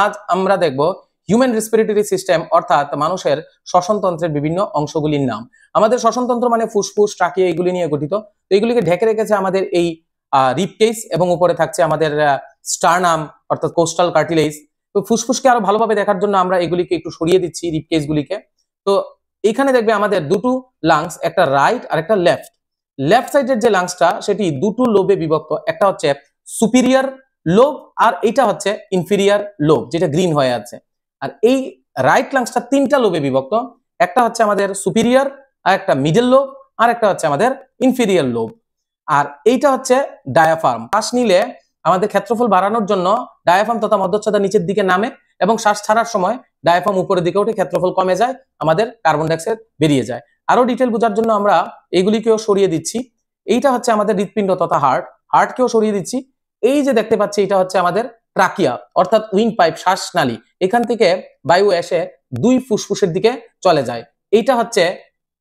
আজ আমরা দেখব হিউম্যান রেসপিরেটরি সিস্টেম অর্থাৎ মানুষের শ্বসনতন্ত্রের বিভিন্ন অংশগুলির নাম। আমাদের শ্বসনতন্ত্র মানে ফুসফুস, ট্রাকিয়া এগুলি নিয়ে গঠিত। তো এগুলিকে ঢেকে রেখেছে আমাদের এই রিবকেস এবং উপরে থাকছে আমাদের স্টার্নাম অর্থাৎ কোস্টাল কার্টিলেজ। তো ফুসফুসকে আরো ভালোভাবে দেখার জন্য আমরা এগুলিকে একটু সরিয়ে দিচ্ছি রিবকেস গুলিকে। তো এখানে দেখবে আমাদের দুটো লাংস, একটা রাইট আর একটা লেফট। লেফট সাইডের যে লাংসটা সেটি দুটো লোবে বিভক্ত, একটা হচ্ছে সুপিরিয়র লোব আর এটা হচ্ছে ইনফিরিয়র লোব যেটা গ্রিন হয়ে আছে। আর এই রাইট লাংসটা তিনটা লোবে বিভক্ত, একটা হচ্ছে আমাদের সুপিরিয়র, আর একটা মিডল লোব, আর একটা হচ্ছে আমাদের ইনফিরিয়র লোব। আর এইটা হচ্ছে ডায়াফ্রাম। শ্বাস নিলে আমাদের ক্ষেত্রফল বাড়ানোর জন্য ডায়াফ্রাম তথা মধ্যচ্ছদা নিচের দিকে নামে এবং শ্বাস ছাড়ার সময় ডায়াফ্রাম উপরের দিকে উঠে ক্ষেত্রফল কমে যায়, আমাদের কার্বন ডাইঅক্সাইড বেরিয়ে যায়। আরো ডিটেল বোঝার জন্য আমরা এইগুলিকেও সরিয়ে দিচ্ছি। এইটা হচ্ছে আমাদের হৃৎপিণ্ড তথা হার্টকেও সরিয়ে দিচ্ছি। এই যে দেখতে পাচ্ছি এটা হচ্ছে আমাদের ট্রাকিয়া অর্থাৎ উইন্ড পাইপ, শ্বাসনালী। এখান থেকে বায়ু এসে দুই ফুসফুসের দিকে চলে যায়। এইটা হচ্ছে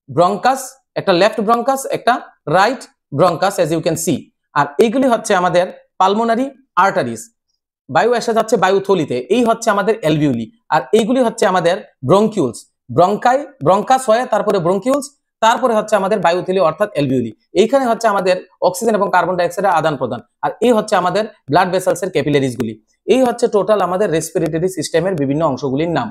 ব্রঙ্কাস, একটা লেফট ব্রঙ্কাস, একটা right bronchus as you can see. আর এইগুলি হচ্ছে আমাদের পালমোনারি আর্টারিজ, বায়ু এসে যাচ্ছে বায়ুথলিতে, এই হচ্ছে আমাদের অ্যালভিউলি। আর এইগুলি হচ্ছে আমাদের ব্রঙ্কিউলস, ব্রঙ্কাস হয়ে তারপরে ব্রঙ্কিউলস, তারপরে হচ্ছে আমাদের বায়ুথলি অর্থাৎ অ্যালভিউলি। এইখানে হচ্ছে আমাদের অক্সিজেন এবং কার্বন ডাইঅক্সাইডের আদান প্রদান। আর এই হচ্ছে আমাদের ব্লাড ভেসেলসের ক্যাপিলারিজ গুলি। এই হচ্ছে টোটাল আমাদের রেসপিরেটরি সিস্টেমের বিভিন্ন অংশগুলির নাম।